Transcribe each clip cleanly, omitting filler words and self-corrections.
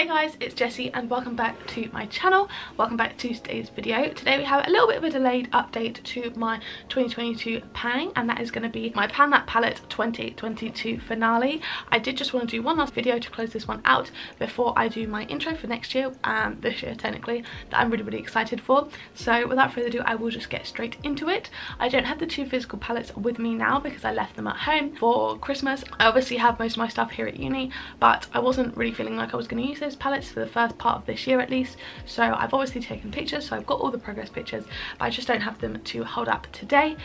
Hey guys, it's Jessie and welcome back to my channel. Welcome back to today's video. Today we have a little bit of a delayed update to my 2022 panning, and that is going to be my Pan That Palette 2022 finale. I did just want to do one last video to close this one out before I do my intro for next year, this year technically, that I'm really excited for. So without further ado, I will just get straight into it. I don't have the two physical palettes with me now because I left them at home for Christmas. I obviously have most of my stuff here at uni, but I wasn't really feeling like I was going to use those palettes for the first part of this year at least. So I've obviously taken pictures, so I've got all the progress pictures, but I just don't have them to hold up today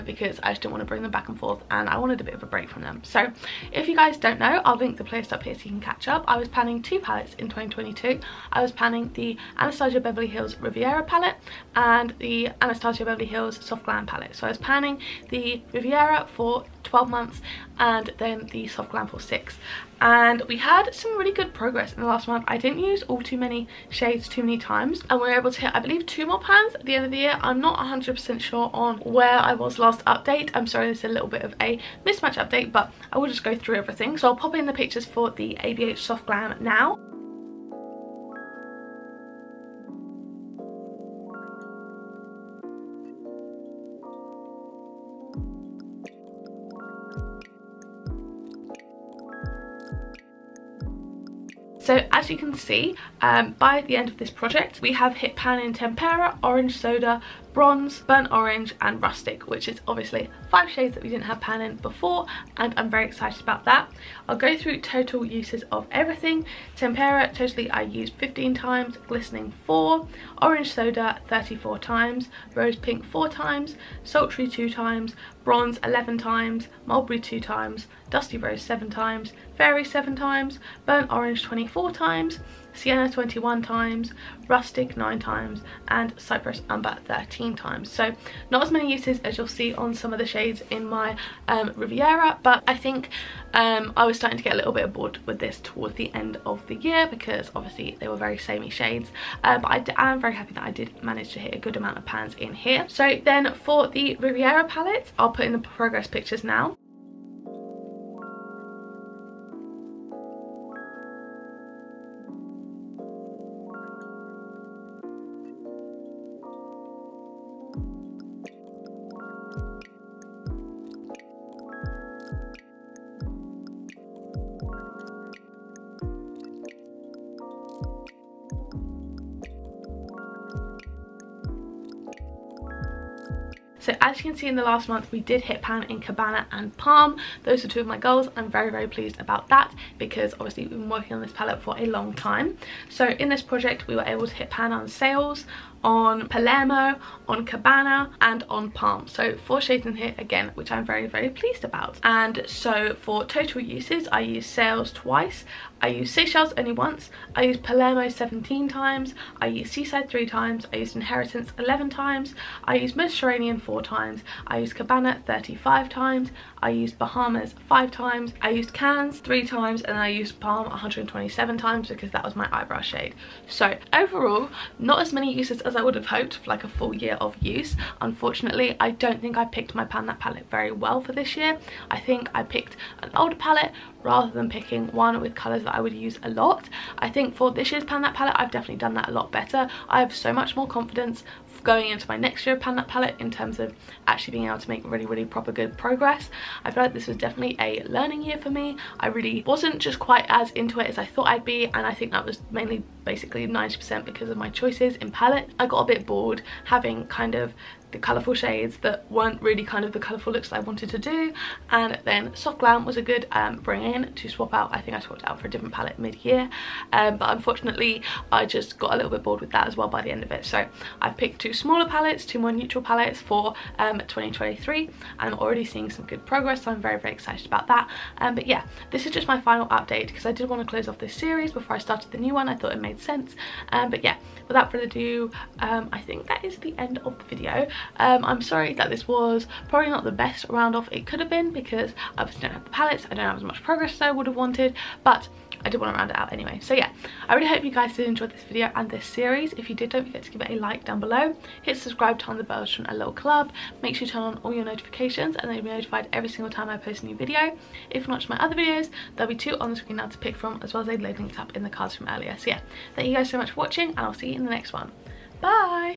because I just didn't want to bring them back and forth, and I wanted a bit of a break from them. So if you guys don't know, I'll link the playlist up here so you can catch up. I was panning two palettes in 2022. I was panning the Anastasia Beverly Hills Riviera palette and the Anastasia Beverly Hills Soft Glam palette. So I was panning the Riviera for 12 months and then the Soft Glam for 6, and we had some really good progress in the last month. I didn't use all too many shades too many times, and we were able to hit, I believe, 2 more pans at the end of the year. I'm not 100% sure on where I was last update. I'm sorry, this is a little bit of a mismatch update, but I will just go through everything. So I'll pop in the pictures for the ABH Soft Glam now. So as you can see, by the end of this project, we have hit pan in Tempera, Orange Soda, Bronze, Burnt Orange and Rustic, which is obviously 5 shades that we didn't have pan in before, and I'm very excited about that. I'll go through total uses of everything. Tempera, totally I used 15 times, Glistening 4, Orange Soda 34 times, Rose Pink 4 times, Sultry 2 times, Bronze 11 times, Mulberry 2 times, Dusty Rose 7 times, Fairy 7 times, Burnt Orange 24 times, Sienna 21 times, Rustic 9 times, and Cypress Umber 13 times. So not as many uses as you'll see on some of the shades in my Riviera, but I think I was starting to get a little bit bored with this towards the end of the year because obviously they were very samey shades, but I am very happy that I did manage to hit a good amount of pans in here. So then for the Riviera palette, I'll put in the progress pictures now. So as you can see, in the last month we did hit pan in Cabana and Palm. Those are 2 of my goals. I'm very pleased about that because obviously we've been working on this palette for a long time. So in this project we were able to hit pan on Sales, on Palermo, on Cabana and on Palm. So 4 shades in here again, which I'm very pleased about. And so for total uses, I used Sales twice, I used Seychelles only once, I used Palermo 17 times, I used Seaside 3 times, I used Inheritance 11 times, I used Mediterranean 4 times, I used Cabana 35 times, I used Bahamas 5 times, I used Cannes 3 times, and I used Palm 127 times because that was my eyebrow shade. So overall, not as many uses as I would have hoped for like a full year of use. Unfortunately, I don't think I picked my Pan That palette very well for this year. I think I picked an older palette rather than picking one with colours that I would use a lot. I think for this year's Pan That palette, I've definitely done that a lot better. I have so much more confidence going into my next year Pan That palette in terms of actually being able to make really proper good progress. I feel like this was definitely a learning year for me. I really wasn't just quite as into it as I thought I'd be, and I think that was mainly basically 90% because of my choices in palette. I got a bit bored having kind of the colourful shades that weren't really kind of the colourful looks that I wanted to do, and then Soft Glam was a good bring in to swap out. I think I swapped out for a different palette mid-year, but unfortunately I just got a little bit bored with that as well by the end of it. So I've picked 2 smaller palettes, 2 more neutral palettes for 2023, and I'm already seeing some good progress, so I'm very excited about that. But yeah, this is just my final update because I did want to close off this series before I started the new one. I thought it made sense, but yeah, without further ado, I think that is the end of the video. I'm sorry that this was probably not the best round off it could have been because I obviously don't have the palettes, I don't have as much progress as I would have wanted, but I did want to round it out anyway. So yeah, I really hope you guys did enjoy this video and this series. If you did, don't forget to give it a like down below, hit subscribe, turn on the bell to join a little club, make sure you turn on all your notifications and then you'll be notified every single time I post a new video. If you watch my other videos, there'll be 2 on the screen now to pick from, as well as a load linked up in the cards from earlier. So yeah, thank you guys so much for watching and I'll see you in the next one. Bye!